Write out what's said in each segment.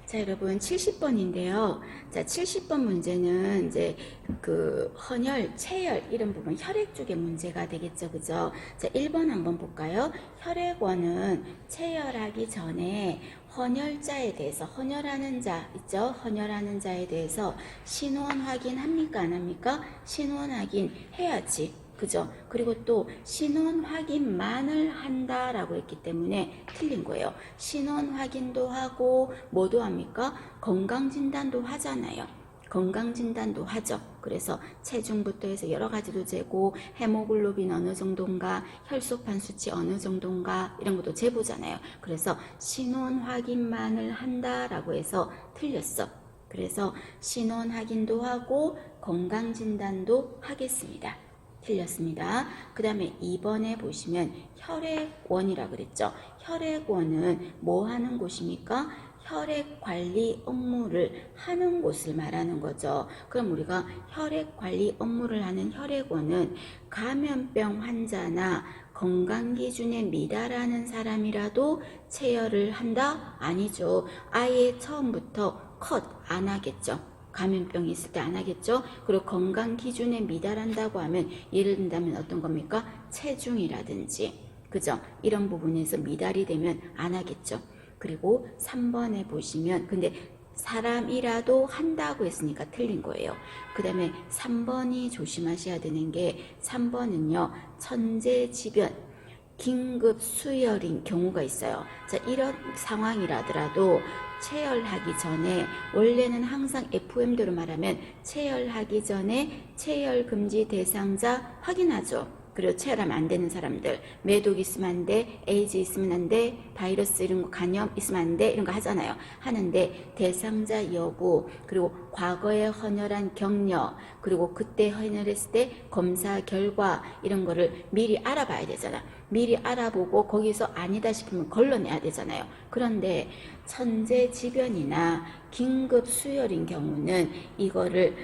자, 여러분 70번인데요. 자, 70번 문제는 이제 그 헌혈, 체열 이런 부분 혈액 쪽의 문제가 되겠죠. 그죠? 자, 1번 한번 볼까요? 혈액원은 체열하기 전에 헌혈자에 대해서 헌혈하는 자 있죠? 헌혈하는 자에 대해서 신원 확인합니까? 안 합니까? 신원 확인 해야지. 그죠? 그리고 또 신원 확인만을 한다라고 했기 때문에 틀린 거예요. 신원 확인도 하고 뭐도 합니까? 건강진단도 하잖아요. 건강진단도 하죠. 그래서 체중부터 해서 여러 가지도 재고 헤모글로빈 어느 정도인가, 혈소판 수치 어느 정도인가 이런 것도 재보잖아요. 그래서 신원 확인만을 한다라고 해서 틀렸어. 그래서 신원 확인도 하고 건강진단도 하겠습니다. 틀렸습니다. 그 다음에 2번에 보시면 혈액원이라고 그랬죠. 혈액원은 뭐 하는 곳입니까? 혈액 관리 업무를 하는 곳을 말하는 거죠. 그럼 우리가 혈액 관리 업무를 하는 혈액원은 감염병 환자나 건강기준에 미달하는 사람이라도 체열을 한다? 아니죠. 아예 처음부터 컷 안 하겠죠. 감염병이 있을 때 안 하겠죠. 그리고 건강 기준에 미달한다고 하면 예를 든다면 어떤 겁니까? 체중이라든지 그죠? 이런 부분에서 미달이 되면 안 하겠죠. 그리고 3번에 보시면 근데 사람이라도 한다고 했으니까 틀린 거예요. 그 다음에 3번이 조심하셔야 되는 게 3번은요. 천재지변 긴급 수혈인 경우가 있어요. 자, 이런 상황이라더라도 체열하기 전에 원래는 항상 FM대로 말하면 체열하기 전에 체열 금지 대상자 확인하죠. 그리고 체열하면 안 되는 사람들 매독 있으면 안 돼, 에이즈 있으면 안 돼, 바이러스 이런 거 감염 있으면 안 돼 이런 거 하잖아요. 하는데 대상자 여부 그리고 과거에 헌혈한 경력 그리고 그때 헌혈했을 때 검사 결과 이런 거를 미리 알아봐야 되잖아. 미리 알아보고 거기서 아니다 싶으면 걸러내야 되잖아요. 그런데 천재지변이나 긴급 수혈인 경우는 이거를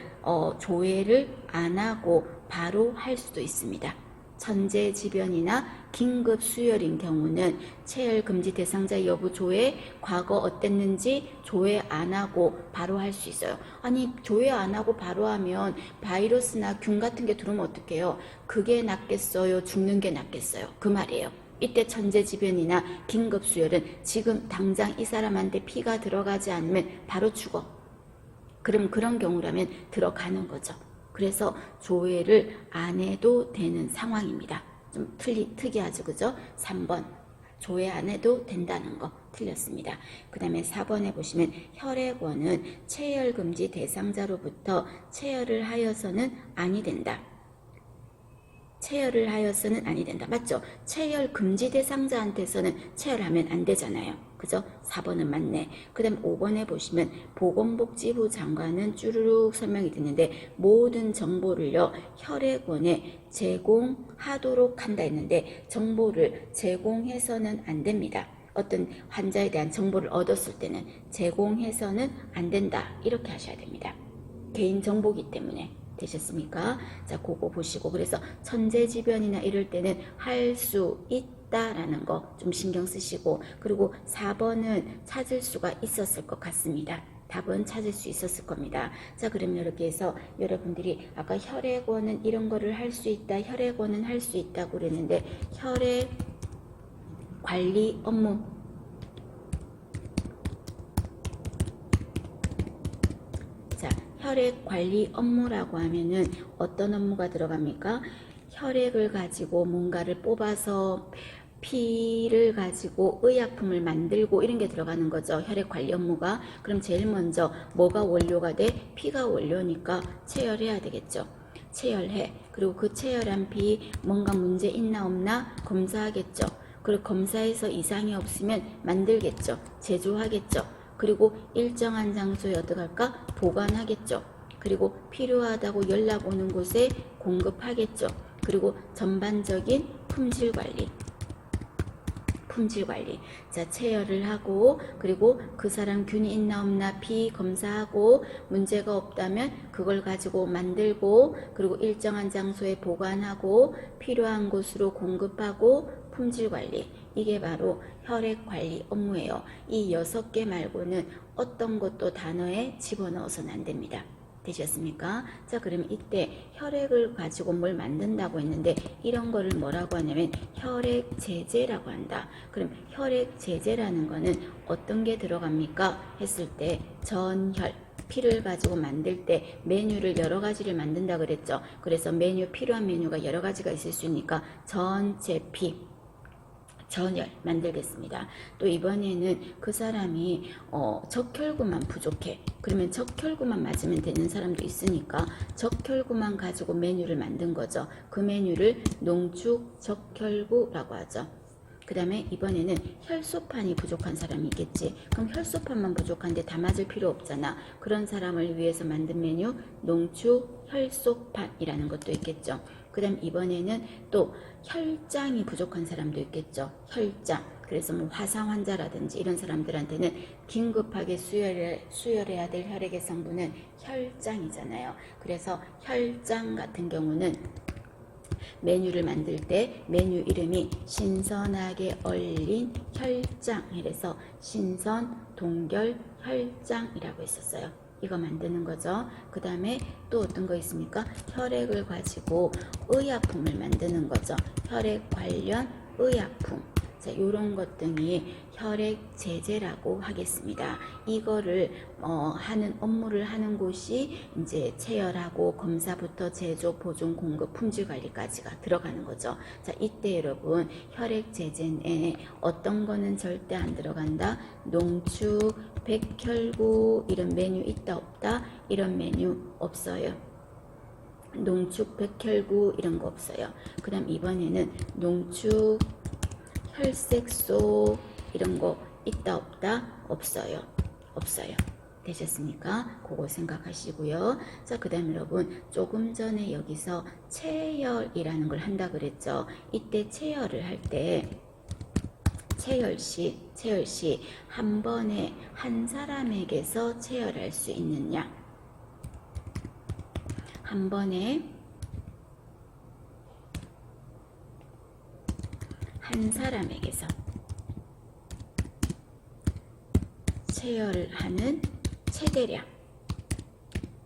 조회를 안 하고 바로 할 수도 있습니다. 천재지변이나 긴급 수혈인 경우는 체열 금지 대상자 여부 조회, 과거 어땠는지 조회 안 하고 바로 할 수 있어요. 아니 조회 안 하고 바로 하면 바이러스나 균 같은 게 들어오면 어떡해요? 그게 낫겠어요? 죽는 게 낫겠어요? 그 말이에요. 이때 천재지변이나 긴급 수혈은 지금 당장 이 사람한테 피가 들어가지 않으면 바로 죽어. 그럼 그런 경우라면 들어가는 거죠. 그래서 조회를 안 해도 되는 상황입니다. 좀 특이하죠, 그죠? 3번 조회 안 해도 된다는 거 틀렸습니다. 그 다음에 4번에 보시면 혈액원은 체열금지 대상자로부터 체열을 하여서는 아니 된다. 체열을 하여서는 아니 된다. 맞죠? 체열 금지 대상자한테서는 체열하면 안 되잖아요. 그죠? 4번은 맞네. 그 다음 5번에 보시면 보건복지부 장관은 쭈루룩 설명이 됐는데 모든 정보를요 혈액원에 제공하도록 한다 했는데 정보를 제공해서는 안 됩니다. 어떤 환자에 대한 정보를 얻었을 때는 제공해서는 안 된다. 이렇게 하셔야 됩니다. 개인정보기 때문에. 되셨습니까? 자, 그거 보시고 그래서 천재지변이나 이럴 때는 할 수 있다라는 거 좀 신경 쓰시고 그리고 4번은 찾을 수가 있었을 것 같습니다. 답은 찾을 수 있었을 겁니다. 자, 그럼 이렇게 해서 여러분들이 아까 혈액원은 이런 거를 할 수 있다, 혈액원은 할 수 있다고 그랬는데 혈액 관리 업무 혈액 관리 업무라고 하면은 어떤 업무가 들어갑니까? 혈액을 가지고 뭔가를 뽑아서 피를 가지고 의약품을 만들고 이런 게 들어가는 거죠. 혈액 관리 업무가. 그럼 제일 먼저 뭐가 원료가 돼? 피가 원료니까 체열해야 되겠죠. 체열해. 그리고 그 체열한 피 뭔가 문제 있나 없나 검사하겠죠. 그리고 검사해서 이상이 없으면 만들겠죠. 제조하겠죠. 그리고 일정한 장소에 어떡할까? 보관하겠죠. 그리고 필요하다고 연락 오는 곳에 공급하겠죠. 그리고 전반적인 품질 관리. 자, 체열을 하고 그리고 그 사람 균이 있나 없나 피 검사하고 문제가 없다면 그걸 가지고 만들고 그리고 일정한 장소에 보관하고 필요한 곳으로 공급하고 품질 관리, 이게 바로 혈액 관리 업무예요. 이 6개 말고는 어떤 것도 단어에 집어넣어서는 안 됩니다. 되셨습니까? 자, 그러면 이때 혈액을 가지고 뭘 만든다고 했는데 이런 거를 뭐라고 하냐면 혈액 제제라고 한다. 그럼 혈액 제제라는 거는 어떤 게 들어갑니까? 했을 때 전혈, 피를 가지고 만들 때 메뉴를 여러 가지를 만든다 그랬죠. 그래서 필요한 메뉴가 여러 가지가 있을 수 있으니까 전체 피, 전혈 만들겠습니다. 또 이번에는 그 사람이 적혈구만 부족해. 그러면 적혈구만 맞으면 되는 사람도 있으니까 적혈구만 가지고 메뉴를 만든 거죠. 그 메뉴를 농축 적혈구라고 하죠. 그 다음에 이번에는 혈소판이 부족한 사람이 있겠지. 그럼 혈소판만 부족한데 다 맞을 필요 없잖아. 그런 사람을 위해서 만든 메뉴 농축 혈소판이라는 것도 있겠죠. 그 다음 이번에는 또 혈장이 부족한 사람도 있겠죠. 혈장. 그래서 뭐 화상 환자라든지 이런 사람들한테는 긴급하게 수혈해야 될 혈액의 성분은 혈장이잖아요. 그래서 혈장 같은 경우는 메뉴를 만들 때 메뉴 이름이 신선하게 얼린 혈장 이래서 신선 동결 혈장이라고 했었어요. 이거 만드는 거죠. 그 다음에 또 어떤 거 있습니까? 혈액을 가지고 의약품을 만드는 거죠. 혈액 관련 의약품. 자, 요런 것 등이 혈액 제제라고 하겠습니다. 이거를 하는 업무를 하는 곳이 이제 체열하고 검사부터 제조, 보존, 공급, 품질 관리까지가 들어가는 거죠. 자, 이때 여러분 혈액 제제에 어떤 거는 절대 안 들어간다. 농축, 백혈구 이런 메뉴 있다 없다? 이런 메뉴 없어요. 농축, 백혈구 이런 거 없어요. 그 다음 이번에는 농축 혈색소 이런 거 있다 없다? 없어요. 없어요. 되셨습니까? 그거 생각하시고요. 자, 그 다음에 여러분 조금 전에 여기서 체열이라는 걸 한다 그랬죠. 이때 체열을 할 때 체열 시 한 번에 한 사람에게서 체열할 수 있느냐? 한 번에 한 사람에게서 체열을 하는 최대량.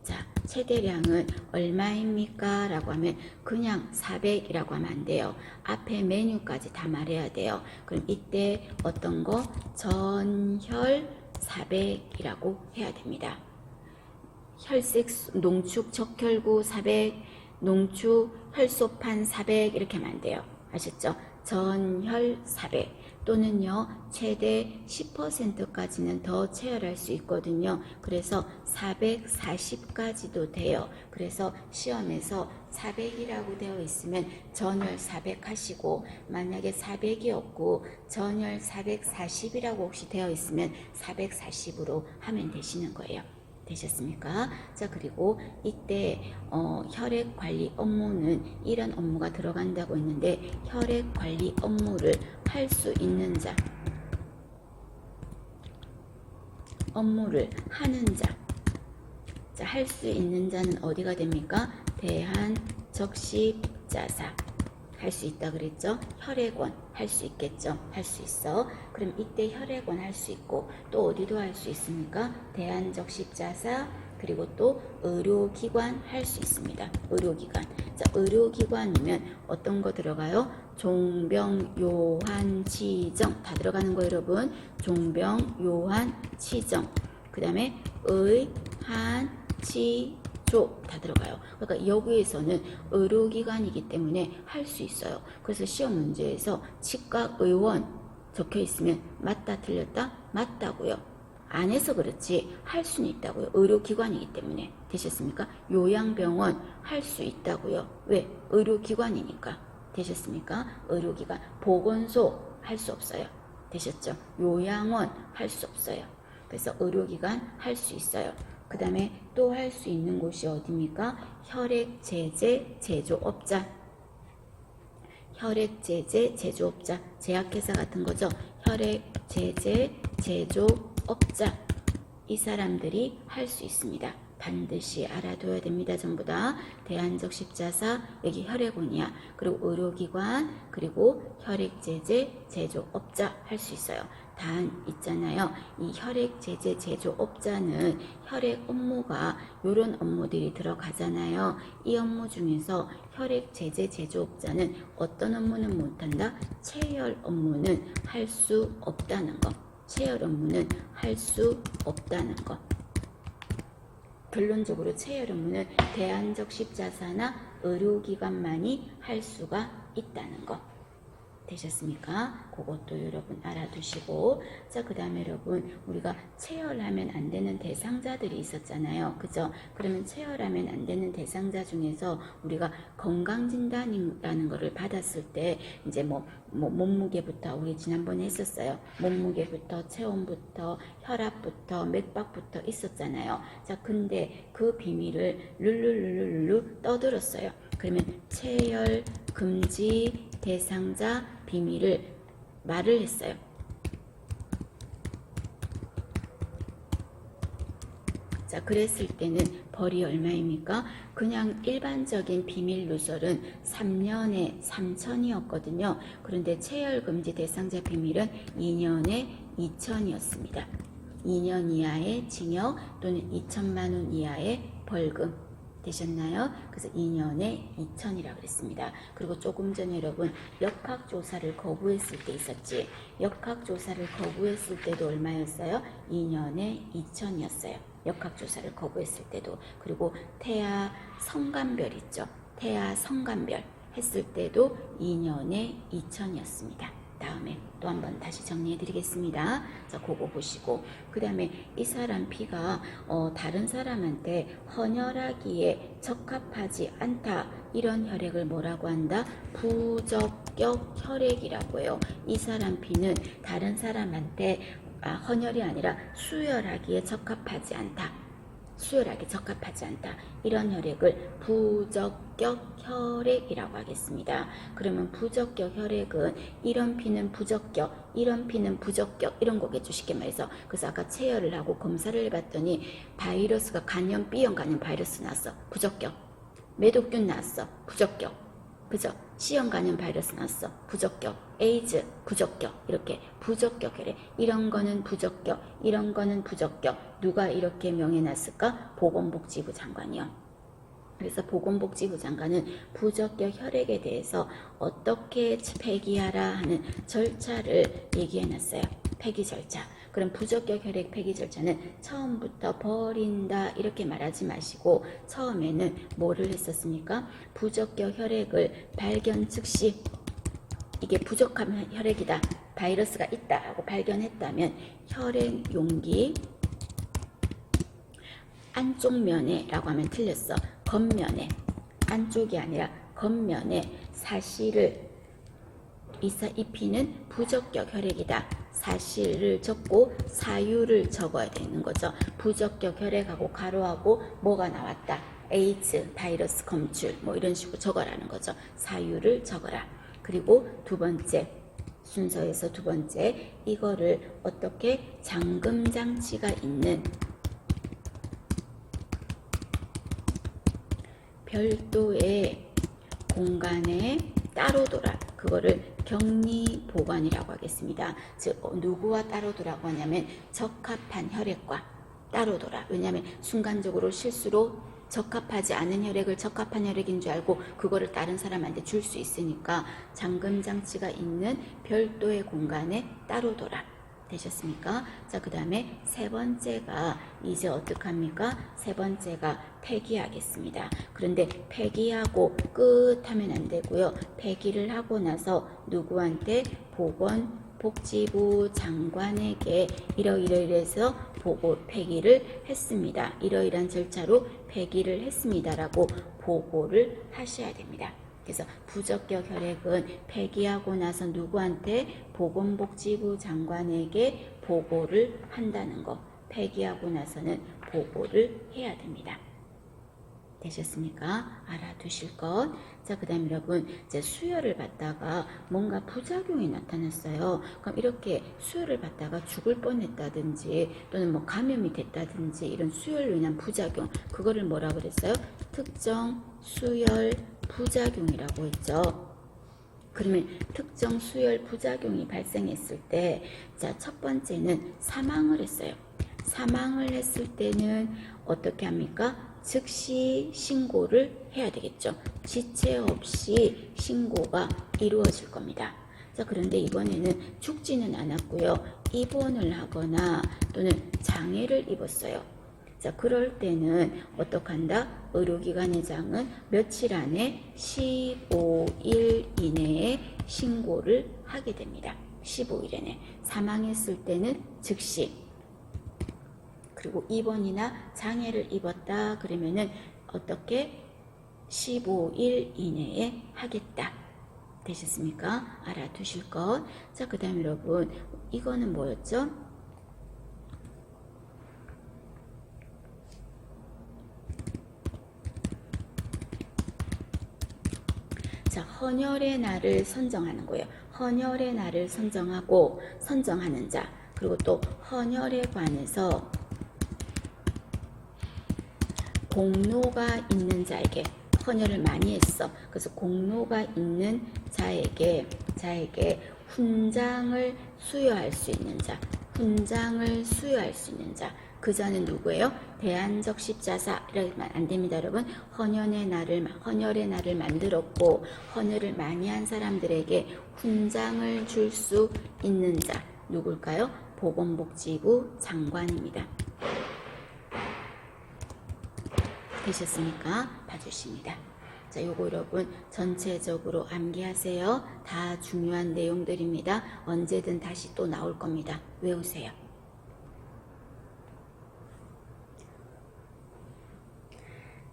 자, 최대량은 얼마입니까? 라고 하면 그냥 400이라고 하면 안 돼요. 앞에 메뉴까지 다 말해야 돼요. 그럼 이때 어떤 거? 전혈 400이라고 해야 됩니다. 농축 적혈구 400, 농축 혈소판 400 이렇게 하면 안 돼요. 아셨죠? 전혈 400 또는요 최대 10%까지는 더 체열할 수 있거든요. 그래서 440까지도 돼요. 그래서 시험에서 400이라고 되어 있으면 전혈 400 하시고 만약에 400이 없고 전혈 440이라고 혹시 되어 있으면 440으로 하면 되시는 거예요. 되셨습니까? 자, 그리고 이때 혈액 관리 업무는 이런 업무가 들어간다고 했는데 혈액 관리 업무를 할 수 있는 자, 업무를 하는 자, 자, 할 수 있는 자는 어디가 됩니까? 대한적십자사 할 수 있다 그랬죠? 혈액원 할 수 있겠죠? 할 수 있어. 그럼 이때 혈액원 할 수 있고 또 어디도 할 수 있습니까? 대한적십자사 그리고 또 의료기관 할 수 있습니다. 의료기관. 자, 의료기관이면 어떤 거 들어가요? 종병요한치정 다 들어가는 거 여러분. 종병요한치정. 그 다음에 의한치조 다 들어가요. 그러니까 여기에서는 의료기관이기 때문에 할 수 있어요. 그래서 시험 문제에서 치과의원 적혀 있으면 맞다 틀렸다? 맞다고요. 안 해서 그렇지 할 수는 있다고요. 의료기관이기 때문에. 되셨습니까? 요양병원 할 수 있다고요. 왜? 의료기관이니까. 되셨습니까? 의료기관. 보건소 할 수 없어요. 되셨죠? 요양원 할 수 없어요. 그래서 의료기관 할 수 있어요. 그 다음에 또 할 수 있는 곳이 어디입니까? 혈액제제 제조업자. 혈액제제 제조업자. 제약회사 같은 거죠. 혈액제제 제조업자. 이 사람들이 할 수 있습니다. 반드시 알아둬야 됩니다. 전부 다 대안적 십자사, 여기 혈액원이야. 그리고 의료기관, 그리고 혈액제제 제조업자 할 수 있어요. 단 있잖아요. 이 혈액제제 제조업자는 혈액 업무가 이런 업무들이 들어가잖아요. 이 업무 중에서 혈액제제 제조업자는 어떤 업무는 못한다? 체열 업무는 할 수 없다는 거. 체열 업무는 할 수 없다는 거. 결론적으로 체열 업무는 대안적 십자사나 의료기관만이 할 수가 있다는 거. 되셨습니까? 그것도 여러분 알아두시고, 자, 그 다음에 여러분, 우리가 체열하면 안 되는 대상자들이 있었잖아요. 그죠? 그러면 체열하면 안 되는 대상자 중에서 우리가 건강진단이라는 거를 받았을 때, 이제 몸무게부터, 우리 지난번에 했었어요. 몸무게부터, 체온부터, 혈압부터, 맥박부터 있었잖아요. 자, 근데 그 비밀을 룰루룰루룰루 떠들었어요. 그러면 체열 금지 대상자 비밀을 말을 했어요. 자, 그랬을 때는 벌이 얼마입니까? 그냥 일반적인 비밀 누설은 3년에 3천이었거든요. 그런데 체열금지 대상자 비밀은 2년에 2천이었습니다. 2년 이하의 징역 또는 2천만 원 이하의 벌금. 되셨나요? 그래서 2년에 2천이라고 그랬습니다. 그리고 조금 전에 여러분 역학조사를 거부했을 때 있었지. 역학조사를 거부했을 때도 얼마였어요? 2년에 2천이었어요. 역학조사를 거부했을 때도. 그리고 태아 성간별 있죠. 태아 성간별 했을 때도 2년에 2천이었습니다. 다음에 또 한번 다시 정리해 드리겠습니다. 자, 그거 보시고, 그 다음에 이 사람 피가 다른 사람한테 헌혈하기에 적합하지 않다, 이런 혈액을 뭐라고 한다? 부적격 혈액이라고 해요. 이 사람 피는 다른 사람한테 헌혈이 아니라 수혈하기에 적합하지 않다, 수혈하기 적합하지 않다, 이런 혈액을 부적격 혈액이라고 하겠습니다. 그러면 부적격 혈액은 이런 피는 부적격, 이런 피는 부적격, 이런 거겠죠, 쉽게 말해서. 그래서 아까 체열을 하고 검사를 해봤더니 바이러스가 간염, B형 간염 바이러스 나왔어, 부적격. 매독균 나왔어, 부적격. 그죠? C형 간염 바이러스 나왔어, 부적격. 에이즈, 부적격. 이렇게 부적격 혈액. 이런 거는 부적격, 이런 거는 부적격. 누가 이렇게 명해놨을까? 보건복지부 장관이요. 그래서 보건복지부 장관은 부적격 혈액에 대해서 어떻게 폐기하라 하는 절차를 얘기해놨어요. 폐기 절차. 그럼 부적격 혈액 폐기 절차는 처음부터 버린다 이렇게 말하지 마시고, 처음에는 뭐를 했었습니까? 부적격 혈액을 발견 즉시, 이게 부족한 혈액이다, 바이러스가 있다 하고 발견했다면 혈액 용기 안쪽 면에 라고 하면 틀렸어. 겉면에, 안쪽이 아니라 겉면에 사실을, 이 피는 부적격 혈액이다, 사실을 적고 사유를 적어야 되는 거죠. 부적격 혈액하고 가로하고 뭐가 나왔다, 에이즈 바이러스 검출, 뭐 이런 식으로 적어라는 거죠. 사유를 적어라. 그리고 두 번째 순서에서 두 번째, 이거를 어떻게 잠금장치가 있는 별도의 공간에 따로 둬라. 그거를 격리 보관이라고 하겠습니다. 즉 누구와 따로 두라고 하냐면 적합한 혈액과 따로 둬라. 왜냐하면 순간적으로 실수로 적합하지 않은 혈액을 적합한 혈액인 줄 알고 그거를 다른 사람한테 줄 수 있으니까 잠금장치가 있는 별도의 공간에 따로 둬라. 되셨습니까? 자, 그 다음에 세 번째가 이제 어떡합니까? 세 번째가 폐기하겠습니다. 그런데 폐기하고 끝 하면 안 되고요. 폐기를 하고 나서 누구한테? 보건복지부 장관에게 이러이러해서 보고 폐기를 했습니다. 이러이러한 절차로 폐기를 했습니다라고 보고를 하셔야 됩니다. 그래서 부적격 혈액은 폐기하고 나서 누구한테? 보건복지부 장관에게 보고를 한다는 거. 폐기하고 나서는 보고를 해야 됩니다. 되셨습니까? 알아두실 것. 자, 그 다음 여러분, 이제 수혈을 받다가 뭔가 부작용이 나타났어요. 그럼 이렇게 수혈을 받다가 죽을 뻔했다든지 또는 뭐 감염이 됐다든지 이런 수혈로 인한 부작용, 그거를 뭐라 그랬어요? 특정 수혈 부작용이라고 했죠. 그러면 특정 수혈 부작용이 발생했을 때, 자, 첫 번째는 사망을 했어요. 사망을 했을 때는 어떻게 합니까? 즉시 신고를 해야 되겠죠. 지체 없이 신고가 이루어질 겁니다. 자, 그런데 이번에는 죽지는 않았고요. 입원을 하거나 또는 장애를 입었어요. 자, 그럴 때는 어떡한다? 의료기관의장은 며칠 안에 15일 이내에 신고를 하게 됩니다. 15일 이내. 사망했을 때는 즉시. 그리고 입원이나 장애를 입었다 그러면은 어떻게 15일 이내에 하겠다. 되셨습니까? 알아두실 것. 자, 그 다음 여러분, 이거는 뭐였죠? 자, 헌혈의 날을 선정하는 거예요. 헌혈의 날을 선정하고 선정하는 자, 그리고 또 헌혈에 관해서 공로가 있는 자에게, 헌혈을 많이 했어. 그래서 공로가 있는 자에게 훈장을 수여할 수 있는 자, 훈장을 수여할 수 있는 자. 그 자는 누구예요? 대안적 십자사. 이러면 안 됩니다, 여러분. 헌혈의 날을 만들었고 헌혈을 많이 한 사람들에게 훈장을 줄 수 있는 자 누굴까요? 보건복지부 장관입니다. 되셨습니까? 봐주십니다. 자, 요거 여러분 전체적으로 암기하세요. 다 중요한 내용들입니다. 언제든 다시 또 나올 겁니다. 외우세요.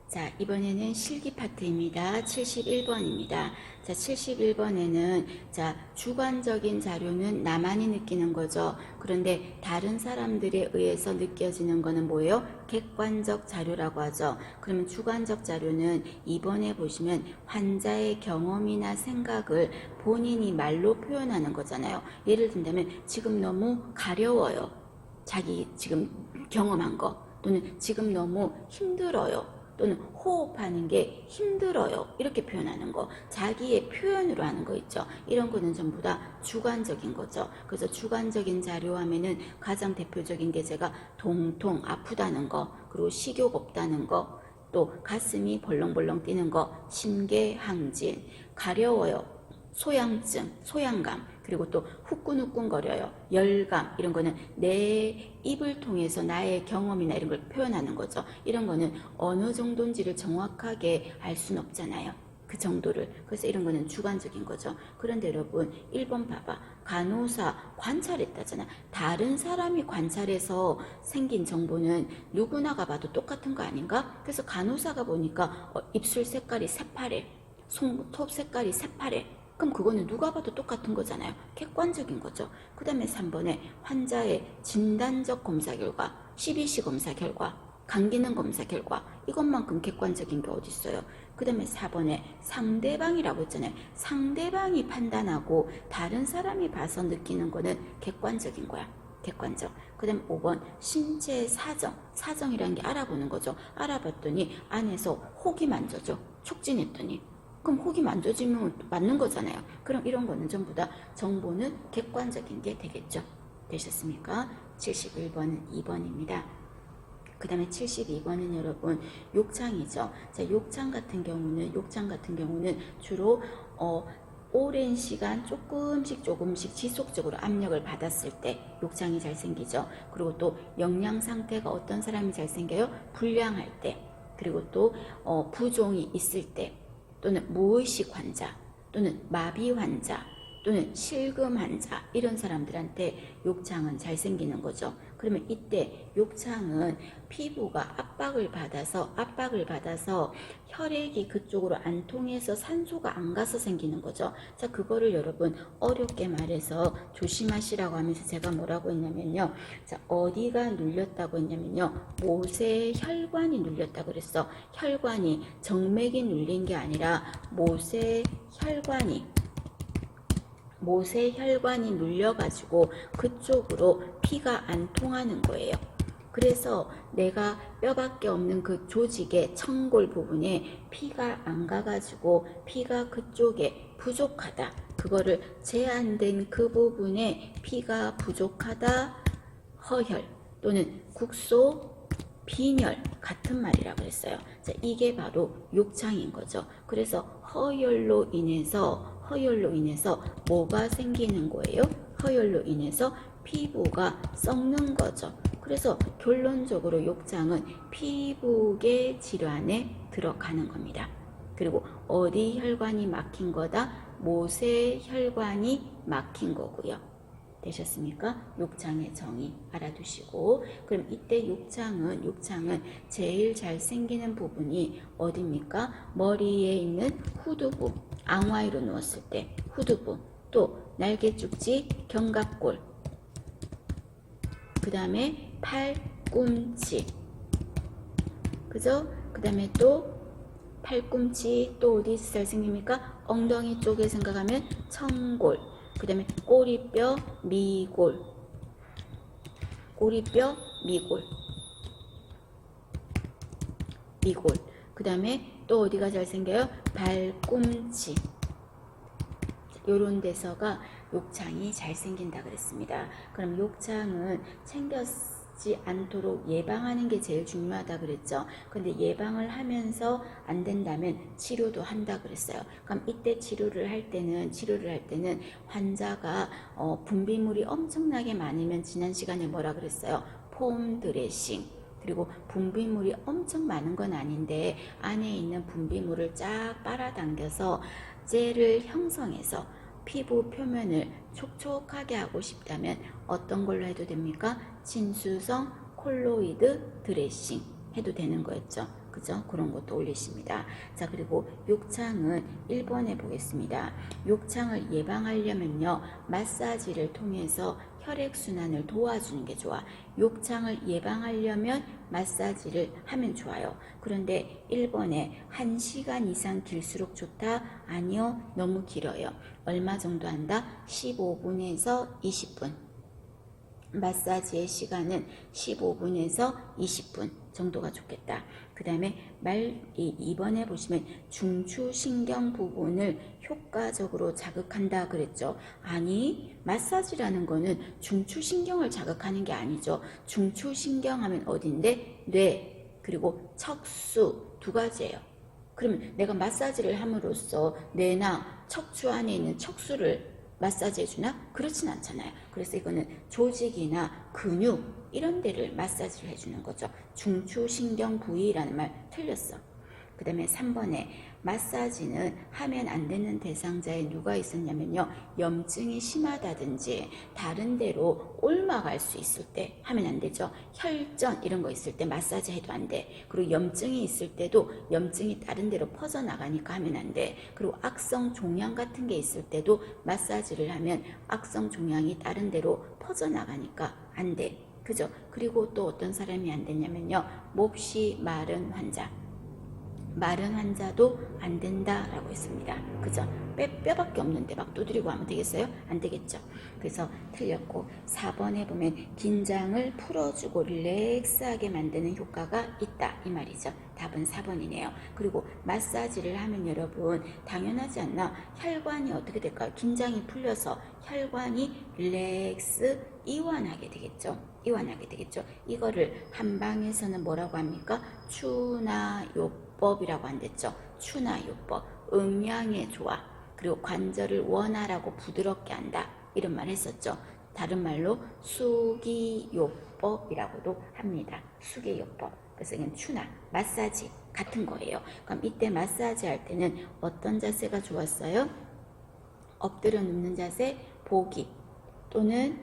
자, 이번에는 실기 파트입니다. 71번입니다. 자, 71번에는 자, 주관적인 자료는 나만이 느끼는 거죠. 그런데 다른 사람들에 의해서 느껴지는 거는 뭐예요? 객관적 자료라고 하죠. 그러면 주관적 자료는 이번에 보시면 환자의 경험이나 생각을 본인이 말로 표현하는 거잖아요. 예를 든다면 지금 너무 가려워요. 자기 지금 경험한 거. 또는 지금 너무 힘들어요. 또는 호흡하는 게 힘들어요. 이렇게 표현하는 거. 자기의 표현으로 하는 거 있죠. 이런 거는 전부 다 주관적인 거죠. 그래서 주관적인 자료 하면은 가장 대표적인 게 제가 통통 아프다는 거, 그리고 식욕 없다는 거, 또 가슴이 벌렁벌렁 뛰는 거, 심계항진, 가려워요. 소양증, 소양감, 그리고 또 후끈후끈거려요. 열감, 이런 거는 내 입을 통해서 나의 경험이나 이런 걸 표현하는 거죠. 이런 거는 어느 정도인지를 정확하게 알 수는 없잖아요. 그 정도를. 그래서 이런 거는 주관적인 거죠. 그런데 여러분 1번 봐봐. 간호사 관찰했다잖아. 다른 사람이 관찰해서 생긴 정보는 누구나가 봐도 똑같은 거 아닌가? 그래서 간호사가 보니까 입술 색깔이 새파래, 손톱 색깔이 새파래. 그럼 그거는 누가 봐도 똑같은 거잖아요. 객관적인 거죠. 그 다음에 3번에 환자의 진단적 검사 결과, CBC 검사 결과, 간기능 검사 결과, 이것만큼 객관적인 게 어디 있어요. 그 다음에 4번에 상대방이라고 했잖아요. 상대방이 판단하고 다른 사람이 봐서 느끼는 거는 객관적인 거야. 객관적. 그 다음 5번 신체 사정. 사정이라는 게 알아보는 거죠. 알아봤더니 안에서 혹이 만져져. 촉진했더니. 그럼 혹이 만져지면 맞는 거잖아요. 그럼 이런 거는 전부 다 정보는 객관적인 게 되겠죠. 되셨습니까? 71번은 2번입니다. 그 다음에 72번은 여러분 욕창이죠. 자, 욕창 같은 경우는 주로 오랜 시간 조금씩 지속적으로 압력을 받았을 때 욕창이 잘 생기죠. 그리고 또 영양 상태가 어떤 사람이 잘 생겨요? 불량할 때, 그리고 또 부종이 있을 때, 또는 무의식 환자, 또는 마비 환자, 또는 실금 환자 이런 사람들한테 욕창은 잘 생기는 거죠. 그러면 이때 욕창은 피부가 압박을 받아서 혈액이 그쪽으로 안 통해서 산소가 안 가서 생기는 거죠. 자, 그거를 여러분 어렵게 말해서 조심하시라고 하면서 제가 뭐라고 했냐면요. 자, 어디가 눌렸다고 했냐면요. 모세혈관이 눌렸다고 그랬어. 혈관이 정맥이 눌린 게 아니라 모세혈관이 눌려가지고 그쪽으로 피가 안 통하는 거예요. 그래서 내가 뼈밖에 없는 그 조직의 청골 부분에 피가 안 가가지고 피가 그쪽에 부족하다. 그거를 제한된 그 부분에 피가 부족하다. 허혈 또는 국소 빈혈 같은 말이라 그랬어요. 자, 이게 바로 욕창인 거죠. 그래서 허혈로 인해서 뭐가 생기는 거예요? 허혈로 인해서 피부가 썩는 거죠. 그래서 결론적으로 욕창은 피부계 질환에 들어가는 겁니다. 그리고 어디 혈관이 막힌 거다? 모세혈관이 막힌 거고요. 되셨습니까? 욕창의 정의 알아두시고, 그럼 이때 욕창은 제일 잘 생기는 부분이 어디입니까? 머리에 있는 후두부, 앙와이로 누웠을 때 후두부, 또 날개죽지, 견갑골, 그 다음에 팔꿈치, 그죠? 그 다음에 또 팔꿈치, 또 어디서 잘 생깁니까? 엉덩이 쪽에 생각하면 청골, 그 다음에 꼬리뼈, 미골, 그 다음에 또 어디가 잘 생겨요? 발꿈치. 요런 데서가 욕창이 잘 생긴다 그랬습니다. 그럼 욕창은 생겼지 않도록 예방하는 게 제일 중요하다 그랬죠. 근데 예방을 하면서 안 된다면 치료도 한다 그랬어요. 그럼 이때 치료를 할 때는 환자가 분비물이 엄청나게 많으면 지난 시간에 뭐라 그랬어요? 폼 드레싱. 그리고 분비물이 엄청 많은 건 아닌데 안에 있는 분비물을 쫙 빨아당겨서 젤을 형성해서 피부 표면을 촉촉하게 하고 싶다면 어떤 걸로 해도 됩니까? 진수성 콜로이드 드레싱 해도 되는 거였죠. 그죠? 그런 것도 올리십니다. 자, 그리고 욕창은 1번에 보겠습니다. 욕창을 예방하려면요, 마사지를 통해서 혈액순환을 도와주는 게 좋아. 욕창을 예방하려면 마사지를 하면 좋아요. 그런데 1번에 1시간 이상 길수록 좋다? 아니요, 너무 길어요. 얼마 정도 한다? 15분에서 20분. 마사지의 시간은 15분에서 20분 정도가 좋겠다. 그 다음에 2번에 보시면 중추신경 부분을 효과적으로 자극한다 그랬죠. 아니, 마사지라는 거는 중추신경을 자극하는 게 아니죠. 중추신경 하면 어딘데? 뇌, 그리고 척수 두 가지예요. 그러면 내가 마사지를 함으로써 뇌나 척추 안에 있는 척수를 마사지 해주나? 그렇진 않잖아요. 그래서 이거는 조직이나 근육 이런 데를 마사지를 해주는 거죠. 중추신경 부위라는 말 틀렸어. 그 다음에 3번에 마사지는 하면 안 되는 대상자에 누가 있었냐면요, 염증이 심하다든지 다른 데로 옮아갈 수 있을 때 하면 안 되죠. 혈전 이런 거 있을 때 마사지 해도 안 돼. 그리고 염증이 있을 때도 염증이 다른 데로 퍼져나가니까 하면 안 돼. 그리고 악성 종양 같은 게 있을 때도 마사지를 하면 악성 종양이 다른 데로 퍼져나가니까 안 돼. 그죠? 그리고 또 어떤 사람이 안 되냐면요, 몹시 마른 환자도 안 된다라고 했습니다. 그죠? 뼈밖에 없는데 막 두드리고 하면 되겠어요? 안 되겠죠. 그래서 틀렸고, 4번에 보면 긴장을 풀어주고 릴렉스하게 만드는 효과가 있다 이 말이죠. 답은 4번이네요. 그리고 마사지를 하면 여러분 당연하지 않나? 혈관이 어떻게 될까요? 긴장이 풀려서 혈관이 릴렉스 이완하게 되겠죠. 이거를 한방에서는 뭐라고 합니까? 추나요법이라고 한댔죠. 추나요법. 음양의 조화, 그리고 관절을 원활하고 부드럽게 한다 이런 말 했었죠. 다른 말로 수기요법이라고도 합니다. 수기요법. 그래서 이건 추나, 마사지 같은 거예요. 그럼 이때 마사지 할 때는 어떤 자세가 좋았어요? 엎드려 눕는 자세, 보기 또는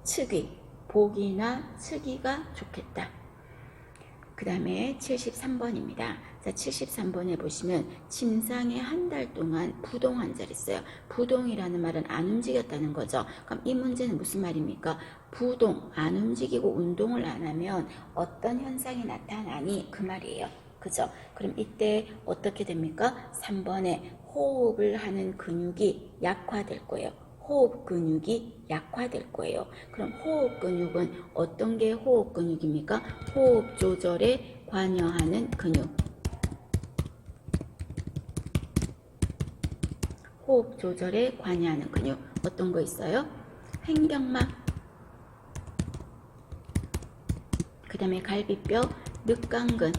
측위, 보기나 측위가 좋겠다. 그 다음에 73번입니다. 자, 73번에 보시면 침상에 한 달 동안 부동 환자를 했어요. 부동이라는 말은 안 움직였다는 거죠. 그럼 이 문제는 무슨 말입니까? 부동, 안 움직이고 운동을 안 하면 어떤 현상이 나타나니? 그 말이에요. 그죠? 그럼 이때 어떻게 됩니까? 3번에 호흡을 하는 근육이 약화될 거예요. 호흡 근육이 약화될 거예요. 그럼 호흡 근육은 어떤 게 호흡 근육입니까? 호흡 조절에 관여하는 근육. 호흡 조절에 관여하는 근육. 어떤 거 있어요? 횡격막, 그 다음에 갈비뼈, 늑강근,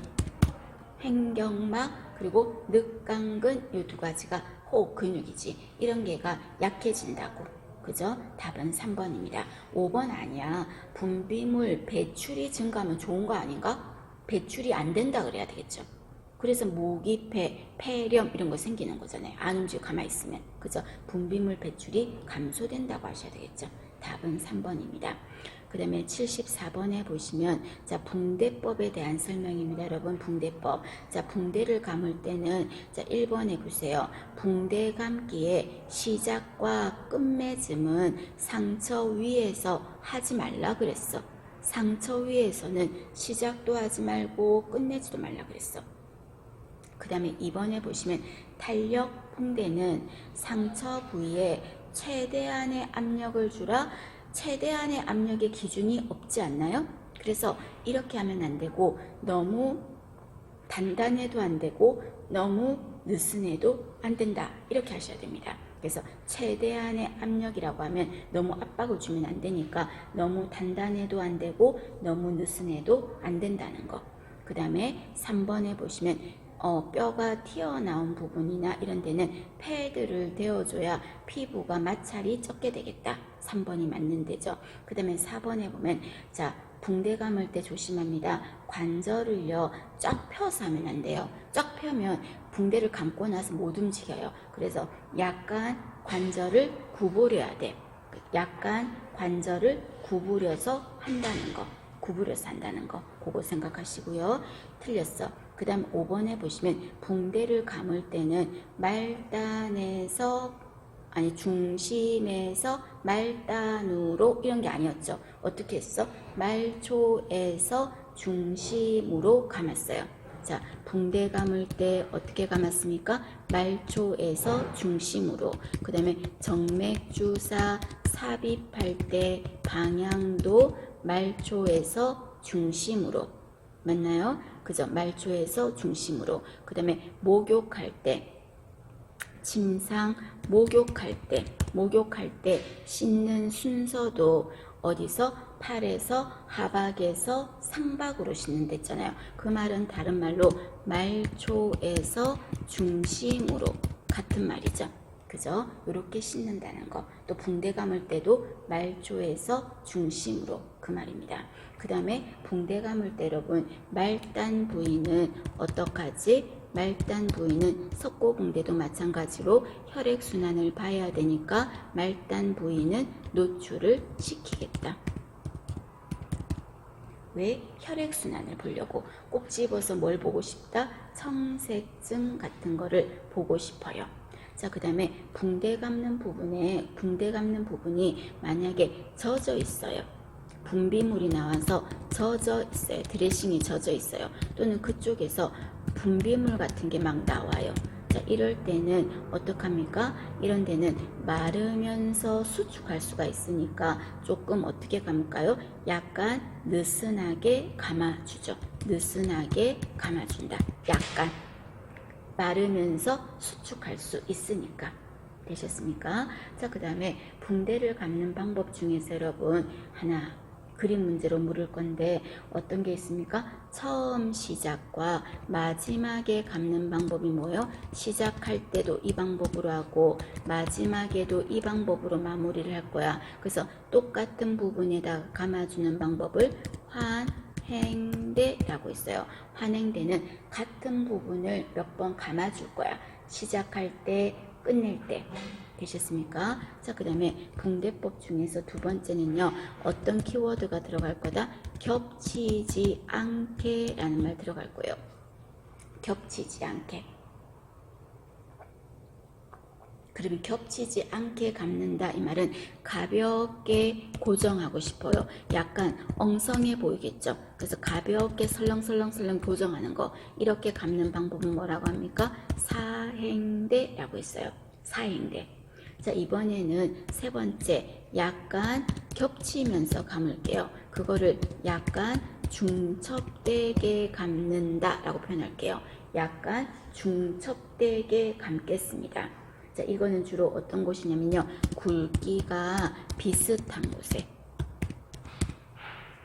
횡격막, 그리고 늑강근, 이 두 가지가 호흡 근육이지. 이런 게가 약해진다고. 그죠? 답은 3번입니다. 5번 아니야. 분비물 배출이 증가하면 좋은 거 아닌가? 배출이 안 된다 그래야 되겠죠. 그래서 모기폐, 폐렴 이런 거 생기는 거잖아요. 안 움직이고 가만히 있으면. 그죠? 분비물 배출이 감소된다고 하셔야 되겠죠. 답은 3번입니다. 그 다음에 74번에 보시면 자, 붕대법에 대한 설명입니다. 여러분, 붕대법. 자, 붕대를 감을 때는 자, 1번에 보세요. 붕대 감기의 시작과 끝맺음은 상처 위에서 하지 말라 그랬어. 상처 위에서는 시작도 하지 말고 끝내지도 말라 그랬어. 그 다음에 2번에 보시면 탄력 붕대는 상처 부위에 최대한의 압력을 주라. 최대한의 압력의 기준이 없지 않나요? 그래서 이렇게 하면 안 되고 너무 단단해도 안 되고 너무 느슨해도 안 된다. 이렇게 하셔야 됩니다. 그래서 최대한의 압력이라고 하면 너무 압박을 주면 안 되니까 너무 단단해도 안 되고 너무 느슨해도 안 된다는 거. 그 다음에 3번에 보시면 뼈가 튀어나온 부분이나 이런 데는 패드를 대어줘야 피부가 마찰이 적게 되겠다. 3번이 맞는 데죠. 그 다음에 4번에 보면 자, 붕대 감을 때 조심합니다. 관절을요 쫙 펴서 하면 안 돼요. 쫙 펴면 붕대를 감고 나서 못 움직여요. 그래서 약간 관절을 구부려야 돼. 약간 관절을 구부려서 한다는 거. 구부려서 한다는 거. 그거 생각하시고요. 틀렸어. 그 다음 5번에 보시면 붕대를 감을 때는 중심에서 말단으로 이런 게 아니었죠. 어떻게 했어? 말초에서 중심으로 감았어요. 자, 붕대 감을 때 어떻게 감았습니까? 말초에서 중심으로. 그 다음에 정맥주사 삽입할 때 방향도 말초에서 중심으로. 맞나요? 그죠? 말초에서 중심으로. 그 다음에 목욕할 때 침상 목욕할 때 씻는 순서도 어디서? 팔에서 하박에서 상박으로 씻는 데 있잖아요. 그 말은 다른 말로 말초에서 중심으로 같은 말이죠. 그죠? 이렇게 씻는다는 거. 또 붕대 감을 때도 말초에서 중심으로 그 말입니다. 그 다음에 붕대 감을 때 여러분 말단 부위는 어떡하지? 말단 부위는 석고붕대도 마찬가지로 혈액순환을 봐야 되니까 말단 부위는 노출을 시키겠다. 왜? 혈액순환을 보려고. 꼭 집어서 뭘 보고 싶다? 청색증 같은 거를 보고 싶어요. 자, 그 다음에 붕대 감는 부분이 만약에 젖어 있어요. 분비물이 나와서 젖어 있어요. 드레싱이 젖어 있어요. 또는 그쪽에서 분비물 같은 게 막 나와요. 자, 이럴 때는 어떡합니까? 이런 데는 마르면서 수축할 수가 있으니까 조금 어떻게 감을까요? 약간 느슨하게 감아주죠. 느슨하게 감아준다. 약간 마르면서 수축할 수 있으니까. 되셨습니까? 자, 그 다음에 붕대를 감는 방법 중에서 여러분 하나 그림 문제로 물을 건데 어떤 게 있습니까? 처음 시작과 마지막에 감는 방법이 뭐예요? 시작할 때도 이 방법으로 하고 마지막에도 이 방법으로 마무리를 할 거야. 그래서 똑같은 부분에다 감아주는 방법을 환행대라고 있어요. 환행대는 같은 부분을 몇 번 감아줄 거야. 시작할 때 끝낼 때. 되셨습니까? 자, 그 다음에 붕대법 중에서 두 번째는요. 어떤 키워드가 들어갈 거다? 겹치지 않게 라는 말 들어갈 거예요. 겹치지 않게. 그러면 겹치지 않게 감는다 이 말은 가볍게 고정하고 싶어요. 약간 엉성해 보이겠죠. 그래서 가볍게 설렁설렁설렁 고정하는 거, 이렇게 감는 방법은 뭐라고 합니까? 사행대라고 했어요. 사행대. 자, 이번에는 세 번째, 약간 겹치면서 감을게요. 그거를 약간 중첩되게 감는다 라고 표현할게요. 약간 중첩되게 감겠습니다. 자, 이거는 주로 어떤 곳이냐면요. 굵기가 비슷한 곳에,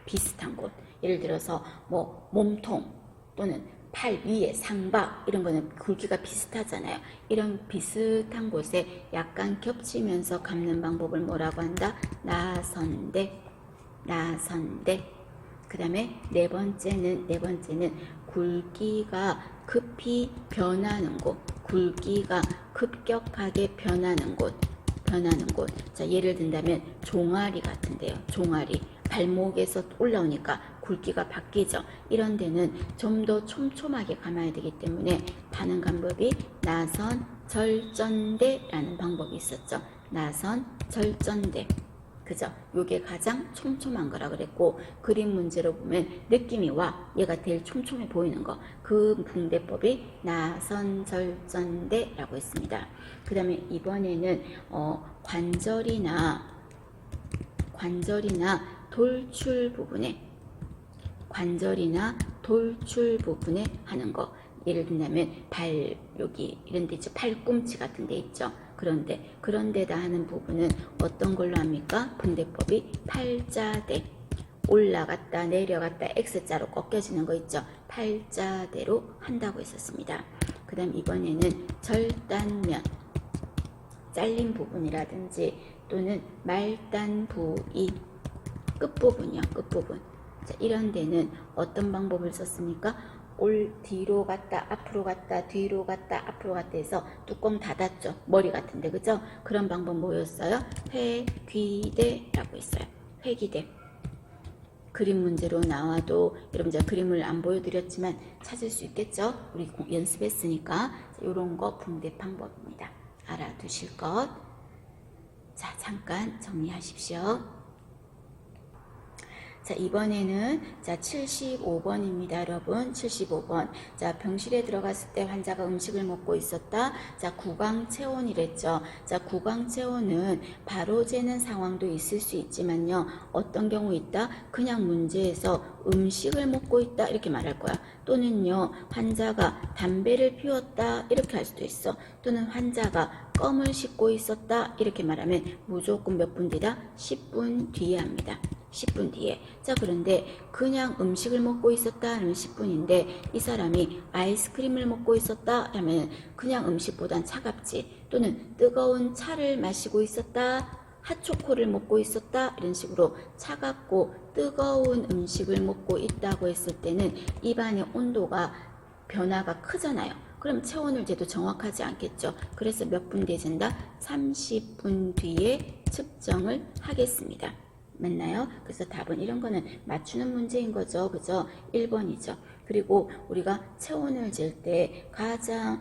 비슷한 곳. 예를 들어서 뭐 몸통 또는 팔 위에 상박 이런 거는 굵기가 비슷하잖아요. 이런 비슷한 곳에 약간 겹치면서 감는 방법을 뭐라고 한다? 나선대. 나선대. 그 다음에 네 번째는 굵기가 급히 변하는 곳. 굵기가 급격하게 변하는 곳. 자, 예를 든다면 종아리 같은데요. 종아리. 발목에서 올라오니까 굵기가 바뀌죠. 이런 데는 좀 더 촘촘하게 감아야 되기 때문에 가는 방법이 나선 절전대라는 방법이 있었죠. 나선 절전대. 그죠? 요게 가장 촘촘한 거라 그랬고, 그림 문제로 보면 느낌이 와. 얘가 제일 촘촘해 보이는 거. 그 붕대법이 나선절전대라고 했습니다. 그 다음에 이번에는 관절이나 돌출 부분에 하는 거. 예를 들면 발 여기 이런 데 있죠. 팔꿈치 같은 데 있죠. 그런 데다 하는 부분은 어떤 걸로 합니까? 붕대법이 팔자대. 올라갔다 내려갔다 X자로 꺾여지는 거 있죠. 팔자대로 한다고 했었습니다. 그 다음 이번에는 절단면, 잘린 부분이라든지 또는 말단 부위, 끝부분이요. 끝부분. 자, 이런 데는 어떤 방법을 썼습니까? 뒤로 갔다 앞으로 갔다 뒤로 갔다 앞으로 갔다 해서 뚜껑 닫았죠. 머리 같은데, 그죠? 그런 방법 뭐였어요? 회귀대라고 했어요. 회귀대. 그림 문제로 나와도 여러분, 제가 그림을 안 보여드렸지만 찾을 수 있겠죠? 우리 연습했으니까. 이런 거 붕대 방법입니다. 알아두실 것. 자, 잠깐 정리하십시오. 자, 이번에는 자 75번입니다. 여러분, 75번. 자, 병실에 들어갔을 때 환자가 음식을 먹고 있었다. 자, 구강체온이랬죠. 자, 구강체온은 바로 재는 상황도 있을 수 있지만요. 어떤 경우 있다? 그냥 문제에서 음식을 먹고 있다 이렇게 말할 거야. 또는요, 환자가 담배를 피웠다 이렇게 할 수도 있어. 또는 환자가 껌을 씹고 있었다 이렇게 말하면 무조건 몇 분 뒤다? 10분 뒤에 합니다. 10분 뒤에. 자, 그런데 그냥 음식을 먹고 있었다 하면 10분인데 이 사람이 아이스크림을 먹고 있었다 하면 그냥 음식보단 차갑지. 또는 뜨거운 차를 마시고 있었다, 핫초코를 먹고 있었다, 이런 식으로 차갑고 뜨거운 음식을 먹고 있다고 했을 때는 입안의 온도가 변화가 크잖아요. 그럼 체온을 재도 정확하지 않겠죠. 그래서 몇 분 뒤에 재다? 30분 뒤에 측정을 하겠습니다. 맞나요? 그래서 답은 이런 거는 맞추는 문제인 거죠. 그죠? 1번이죠. 그리고 우리가 체온을 잴 때 가장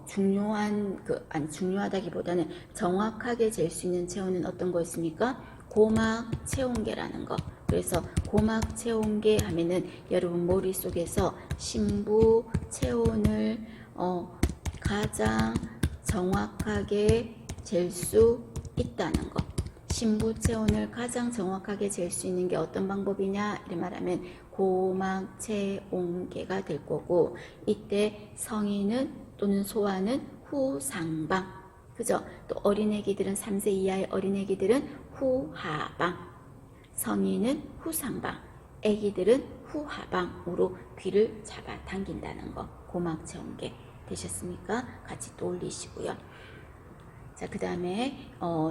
중요한 중요하다기보다는 정확하게 잴 수 있는 체온은 어떤 거였습니까? 고막 체온계라는 거. 그래서 고막 체온계 하면은 여러분 머릿속에서 심부 체온을 가장 정확하게 잴 수 있다는 거. 심부 체온을 가장 정확하게 잴 수 있는 게 어떤 방법이냐 이렇게 말하면 고막 체온계가 될 거고, 이때 성인은 또는 소아는 후상방, 그죠? 또 어린애기들은 3세 이하의 어린애기들은 후하방, 성인은 후상방, 애기들은 후하방으로 귀를 잡아당긴다는 거. 고막 체온계 되셨습니까? 같이 또 올리시고요. 자, 그 다음에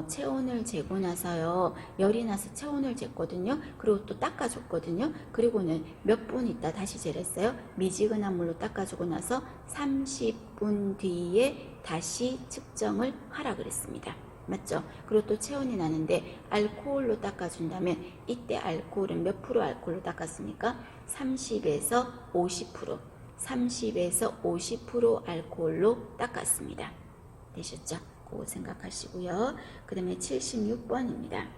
체온을 재고 나서요. 열이 나서 체온을 쟀거든요. 그리고 또 닦아줬거든요. 그리고는 몇 분 있다 다시 재랬어요. 미지근한 물로 닦아주고 나서 30분 뒤에 다시 측정을 하라 그랬습니다. 맞죠? 그리고 또 체온이 나는데 알코올로 닦아준다면 이때 알코올은 몇 프로 알코올로 닦았습니까? 30에서 50%, 30에서 50% 알코올로 닦았습니다. 되셨죠? 그거 생각하시고요. 그 다음에 76번입니다.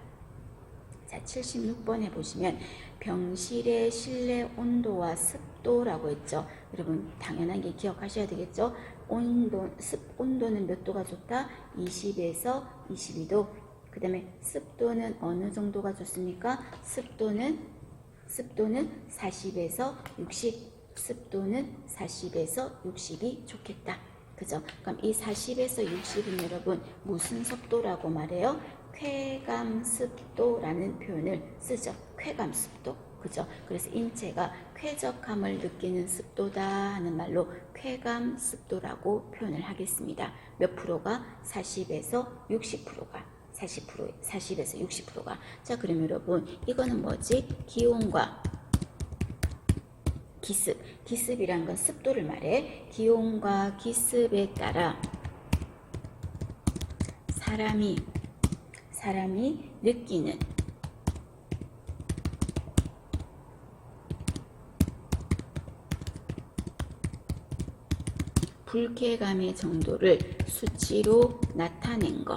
자, 76번에 보시면 병실의 실내 온도와 습도라고 했죠. 여러분 당연하게 기억하셔야 되겠죠. 온도는 몇 도가 좋다? 20에서 22도. 그 다음에 습도는 어느 정도가 좋습니까? 습도는 40에서 60. 습도는 40에서 60이 좋겠다. 그죠? 그럼 이 40에서 60은 여러분 무슨 습도라고 말해요? 쾌감습도라는 표현을 쓰죠. 쾌감습도. 그죠? 그래서 인체가 쾌적함을 느끼는 습도다 하는 말로 쾌감습도라고 표현을 하겠습니다. 몇 프로가? 40에서 60%가. 40에서 60%가. 자, 그럼 여러분 이거는 뭐지? 기온과 기습. 기습이란 건 습도를 말해. 기온과 기습에 따라 사람이 느끼는 불쾌감의 정도를 수치로 나타낸 거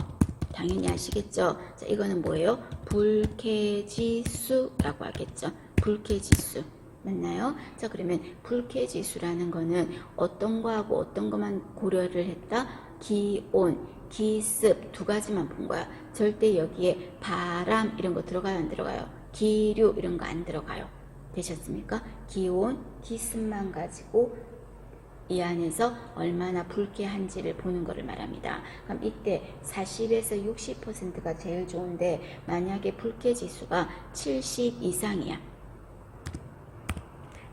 당연히 아시겠죠? 자, 이거는 뭐예요? 불쾌지수라고 하겠죠. 불쾌지수. 맞나요? 자, 그러면 불쾌지수라는 거는 어떤 거하고 어떤 것만 고려를 했다? 기온, 기습 두 가지만 본 거야. 절대 여기에 바람 이런 거 들어가요? 안 들어가요? 기류 이런 거 안 들어가요. 되셨습니까? 기온, 기습만 가지고 이 안에서 얼마나 불쾌한지를 보는 것을 말합니다. 그럼 이때 40에서 60%가 제일 좋은데 만약에 불쾌지수가 70 이상이야.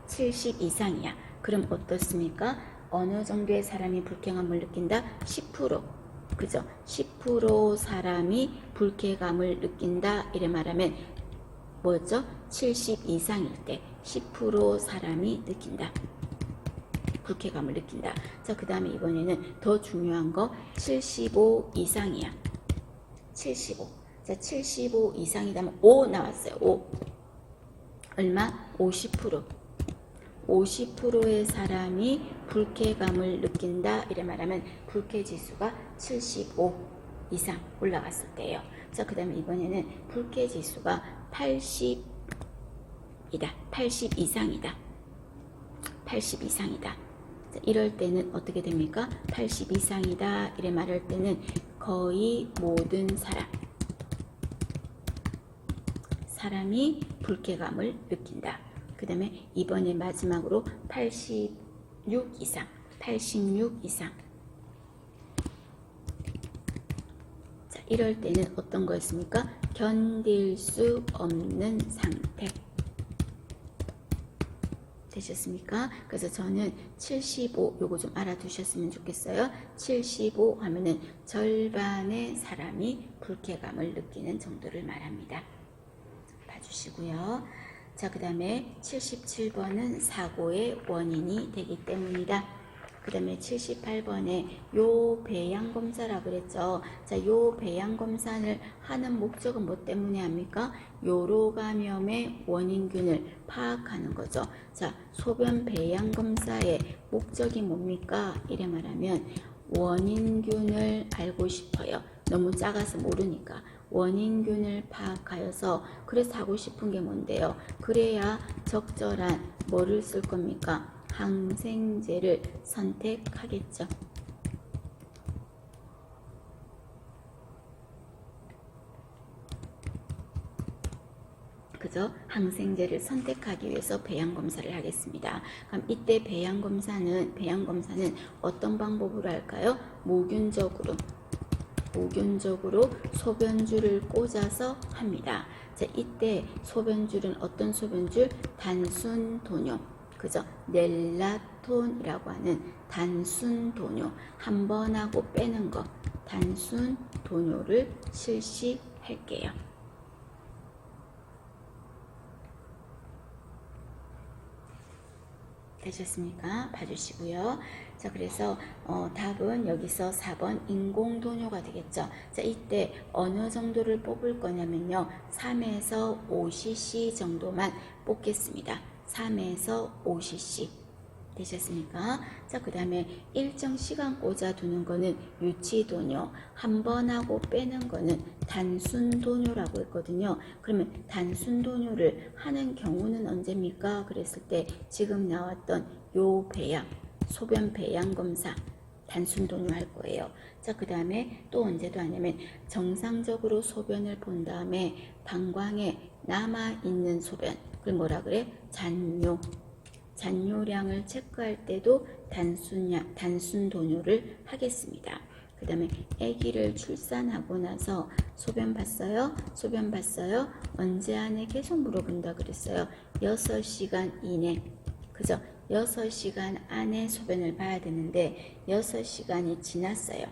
70 이상이야. 그럼 어떻습니까? 어느 정도의 사람이 불쾌감을 느낀다? 10%. 그죠? 10% 사람이 불쾌감을 느낀다. 이래 말하면 뭐죠? 70 이상일 때 10% 사람이 느낀다. 불쾌감을 느낀다. 자, 그 다음에 이번에는 더 중요한 거 75 이상이야. 75. 자, 75 이상이라면 5 나왔어요. 5. 얼마? 50%. 50%의 사람이 불쾌감을 느낀다. 이래 말하면 불쾌지수가 75 이상 올라갔을 때예요. 자, 그 다음에 이번에는 불쾌지수가 80이다. 80 이상이다. 80 이상이다. 자, 이럴 때는 어떻게 됩니까? 80 이상이다. 이래 말할 때는 거의 모든 사람이 불쾌감을 느낀다. 그 다음에 이번에 마지막으로 86 이상. 86 이상. 자, 이럴 때는 어떤 거였습니까? 견딜 수 없는 상태. 되셨습니까? 그래서 저는 75 요거 좀 알아두셨으면 좋겠어요. 75 하면은 절반의 사람이 불쾌감을 느끼는 정도를 말합니다. 봐주시고요. 자, 그 다음에 77번은 사고의 원인이 되기 때문이다. 그 다음에 78번에 요 배양검사라고 그랬죠. 자, 요 배양검사를 하는 목적은 뭐 때문에 합니까? 요로감염의 원인균을 파악하는 거죠. 자, 소변 배양검사의 목적이 뭡니까? 이래 말하면 원인균을 알고 싶어요. 너무 작아서 모르니까. 원인균을 파악하여서 그래서 하고 싶은 게 뭔데요? 그래야 적절한 뭐를 쓸 겁니까? 항생제를 선택하겠죠. 그죠? 항생제를 선택하기 위해서 배양검사를 하겠습니다. 그럼 이때 배양검사는 어떤 방법으로 할까요? 모균적으로 소변줄을 꽂아서 합니다. 자, 이때 소변줄은 어떤 소변줄? 단순 도뇨. 그죠? 넬라톤이라고 하는 단순 도뇨. 한 번 하고 빼는 거. 단순 도뇨를 실시할게요. 되셨습니까? 봐주시고요. 자, 그래서 답은 여기서 4번 인공도뇨가 되겠죠. 자, 이때 어느 정도를 뽑을 거냐면요. 3에서 5cc 정도만 뽑겠습니다. 3에서 5cc. 되셨습니까? 자, 그 다음에 일정 시간 꽂아 두는 거는 유치도뇨, 한 번 하고 빼는 거는 단순도뇨라고 했거든요. 그러면 단순도뇨를 하는 경우는 언제입니까? 그랬을 때 지금 나왔던 요 배양, 소변 배양 검사 단순도뇨 할 거예요. 자, 그 다음에 또 언제도 하냐면 정상적으로 소변을 본 다음에 방광에 남아있는 소변, 그걸 뭐라 그래? 잔뇨. 잔뇨량을 체크할 때도 단순 도뇨를 하겠습니다. 그 다음에 아기를 출산하고 나서 소변 봤어요? 소변 봤어요? 언제 안에 계속 물어본다 그랬어요. 6시간 이내. 그죠? 6시간 안에 소변을 봐야 되는데 6시간이 지났어요.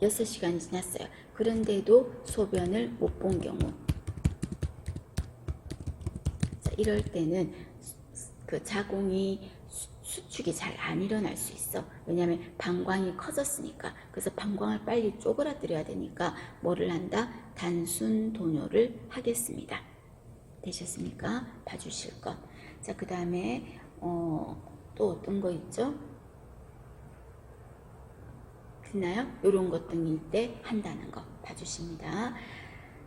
6시간이 지났어요. 그런데도 소변을 못 본 경우. 자, 이럴 때는 그 자궁이 수축이 잘 안 일어날 수 있어. 왜냐하면 방광이 커졌으니까. 그래서 방광을 빨리 쪼그라뜨려야 되니까 뭐를 한다? 단순 도뇨를 하겠습니다. 되셨습니까? 봐주실 것. 자, 그 다음에 또 어떤 거 있죠? 있나요? 이런 것 등일 때 한다는 거 봐주십니다.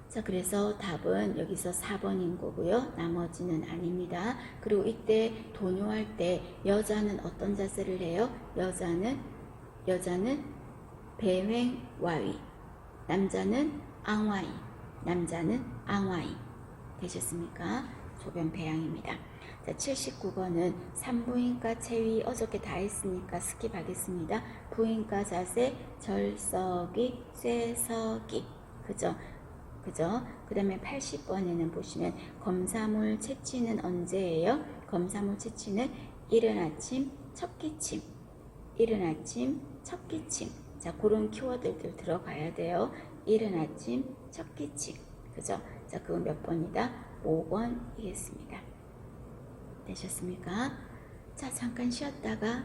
자, 그래서 답은 여기서 4번인 거고요. 나머지는 아닙니다. 그리고 이때 도뇨할 때 여자는 어떤 자세를 해요? 여자는 배횡와위, 남자는 앙와이, 남자는 앙와이. 되셨습니까? 소변 배양입니다. 자, 79번은 산부인과 체위 어저께 다 했으니까 스킵하겠습니다. 부인과 자세, 절석이, 쇠석이. 그죠? 그 다음에 80번에는 보시면 검사물 채취는 언제예요? 검사물 채취는 이른 아침 첫 기침, 이른 아침 첫 기침. 자, 그런 키워드들 들어가야 돼요. 이른 아침 첫 기침. 그죠? 자, 그거 몇 번이다? 5번이겠습니다. 되셨습니까? 자, 잠깐 쉬었다가